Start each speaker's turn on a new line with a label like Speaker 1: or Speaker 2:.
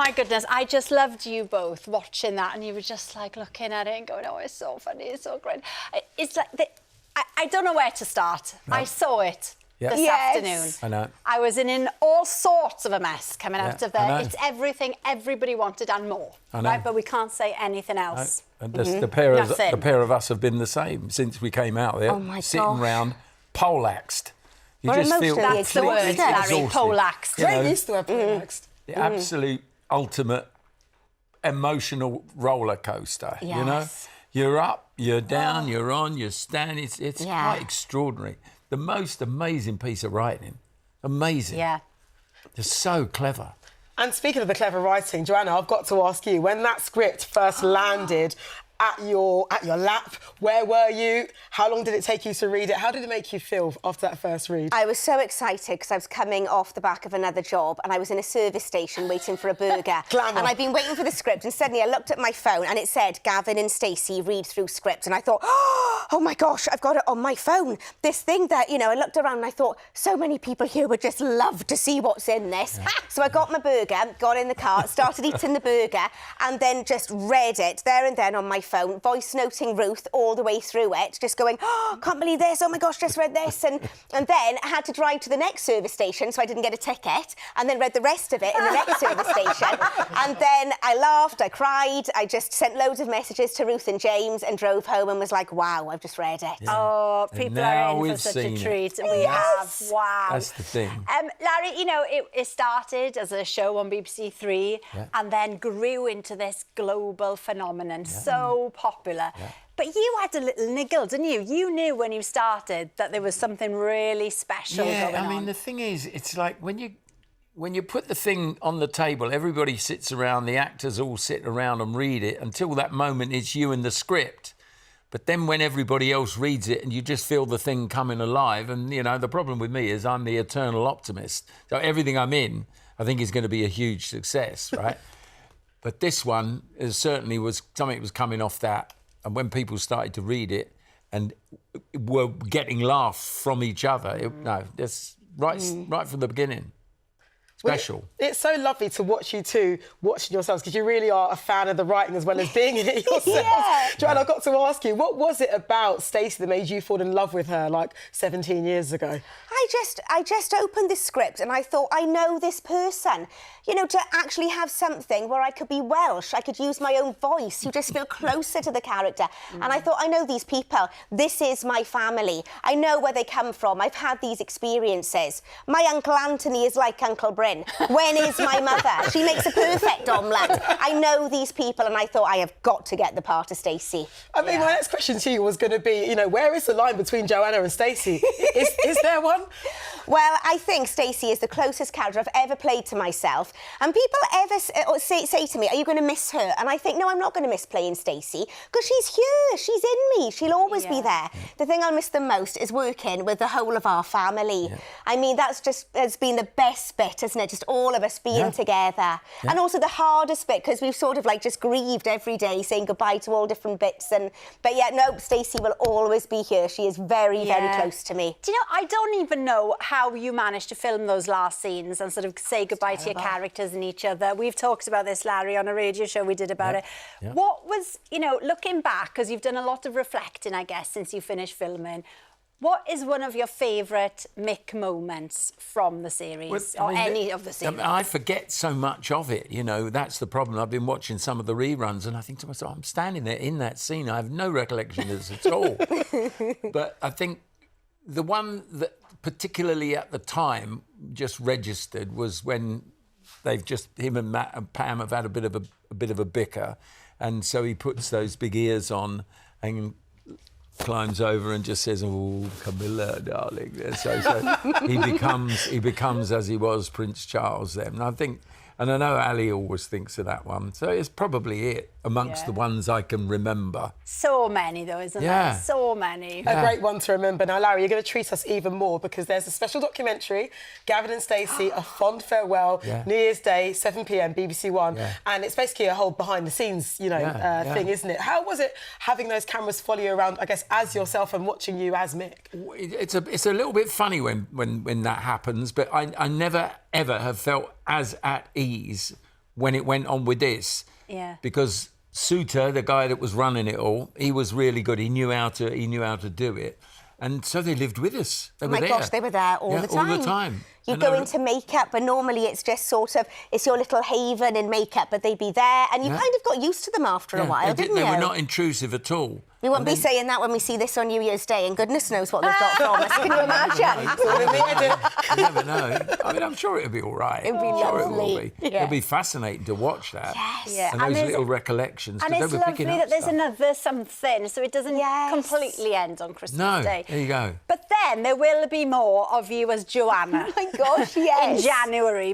Speaker 1: my goodness, I just loved you both watching that, and you were just like looking at it and going, oh, it's so funny, it's so great. It's like, I don't know where to start. No. I saw it this afternoon.
Speaker 2: I know.
Speaker 1: I was in all sorts of a mess coming out of there. It's everything everybody wanted and more, right? But we can't say anything else.
Speaker 2: And the pair of us have been the same since we came out there, sitting round, poleaxed. You just feel
Speaker 1: that's the word, Larry, poleaxed.
Speaker 3: Great use the word poleaxed.
Speaker 2: The absolute ultimate emotional roller coaster.
Speaker 1: Yes.
Speaker 2: You know, you're up, you're down, you're on, you're standing. It's quite extraordinary. The most amazing piece of writing. Amazing.
Speaker 1: Yeah.
Speaker 2: They're so clever.
Speaker 3: And speaking of the clever writing, Joanna, I've got to ask you, when that script first landed at your lap, where were you? How long did it take you to read it? How did it make you feel after that first read?
Speaker 4: I was so excited because I was coming off the back of another job and I was in a service station waiting for a burger.
Speaker 3: Glamour.
Speaker 4: And I'd been waiting for the script, and suddenly I looked at my phone and it said, Gavin and Stacy read through script. And I thought, oh my gosh, I've got it on my phone. This thing that, you know, I looked around and I thought, so many people here would just love to see what's in this. Yeah. So I got my burger, got in the car, started eating the burger, and then just read it there and then on my phone, voice noting Ruth all the way through it, just going, oh, can't believe this, oh my gosh, just read this. And then I had to drive to the next service station so I didn't get a ticket, and then read the rest of it in the next service station. And then I laughed, I cried, I just sent loads of messages to Ruth and James and drove home and was like, wow, I've just read it.
Speaker 1: Yeah. Oh, people are in for such a treat. We have, wow.
Speaker 2: That's the thing.
Speaker 1: Larry, you know, it started as a show on BBC Three and then grew into this global phenomenon, so popular. But you had a little niggle, didn't you? You knew when you started that there was something really special going on.
Speaker 2: Yeah, I mean, the thing is, it's like when you put the thing on the table, everybody sits around, the actors all sit around and read it until that moment it's you and the script. But then when everybody else reads it and you just feel the thing coming alive, and, you know, the problem with me is I'm the eternal optimist. So everything I'm in, I think is going to be a huge success, right? But this one certainly was something that was coming off that. And when people started to read it and were getting laughs from each other, that's right from the beginning. Special.
Speaker 3: Well, it's so lovely to watch you two watching yourselves, because you really are a fan of the writing as well as being in it yourself. Joanna, I've got to ask you, what was it about Stacey that made you fall in love with her like 17 years ago?
Speaker 4: I just opened this script and I thought, I know this person. You know, to actually have something where I could be Welsh, I could use my own voice, you just feel closer to the character. And I thought, I know these people. This is my family. I know where they come from. I've had these experiences. My Uncle Anthony is like Uncle Bryn. When is my mother? She makes a perfect omelette. I know these people, and I thought, I have got to get the part of Stacey.
Speaker 3: I mean, my next question to you was going to be, you know, where is the line between Joanna and Stacey? Is there one?
Speaker 4: Well, I think Stacey is the closest character I've ever played to myself. And people ever say to me, are you going to miss her? And I think, no, I'm not going to miss playing Stacey, because she's here, she's in me, she'll always be there. The thing I'll miss the most is working with the whole of our family. I mean, has been the best bit, isn't it? Just all of us being together. And also the hardest bit, because we've sort of like just grieved every day, saying goodbye to all different bits. But yeah, no, Stacey will always be here. She is very, very close to me.
Speaker 1: Do you know, I don't even know how you managed to film those last scenes and sort of say goodbye to your characters and each other. We've talked about this, Larry, on a radio show we did about it. What was, you know, looking back, because you've done a lot of reflecting, I guess, since you finished filming, what is one of your favourite Mick moments from the series, any of the series?
Speaker 2: I forget so much of it, you know, that's the problem. I've been watching some of the reruns and I think to myself, I'm standing there in that scene, I have no recollection of this at all. But I think the one that particularly at the time just registered was when him and Matt and Pam have had a bit of a bicker, and so he puts those big ears on and climbs over and just says, "Oh, Camilla, darling." So he becomes as he was Prince Charles then. And I know Ali always thinks of that one. So it's probably it amongst the ones I can remember.
Speaker 1: So many, though, isn't there? So many.
Speaker 3: A great one to remember. Now, Larry, you're going to treat us even more, because there's a special documentary, Gavin and Stacey, A Fond Farewell, New Year's Day, 7 p.m, BBC One. And it's basically a whole behind-the-scenes, you know, thing, isn't it? How was it having those cameras follow you around, I guess, as yourself and watching you as Mick?
Speaker 2: It's a little bit funny when that happens, but I never, ever have felt as at ease when it went on with this.
Speaker 1: Yeah.
Speaker 2: Because Suter, the guy that was running it all, he was really good. He knew how to do it. And so they lived with us. They were there.
Speaker 4: Oh my gosh, they were there all the time.
Speaker 2: All the time.
Speaker 4: You go into makeup, but normally it's just sort of, it's your little haven in makeup, but they'd be there, and you kind of got used to them after a while, didn't you?
Speaker 2: They were not intrusive at all.
Speaker 4: We won't be saying that when we see this on New Year's Day, and goodness knows what they've got from us. Can you imagine?
Speaker 2: You never know. I mean, I'm sure it'll be all right.
Speaker 4: It'll be lovely.
Speaker 2: It'll be fascinating to watch that.
Speaker 4: Yes.
Speaker 1: Yeah.
Speaker 2: And those little recollections.
Speaker 1: And it's lovely that there's
Speaker 2: stuff.
Speaker 1: another something, so it doesn't completely end on Christmas Day.
Speaker 2: There you go.
Speaker 1: But then there will be more of you as Joanna.
Speaker 4: Oh my gosh, yes.
Speaker 1: In January.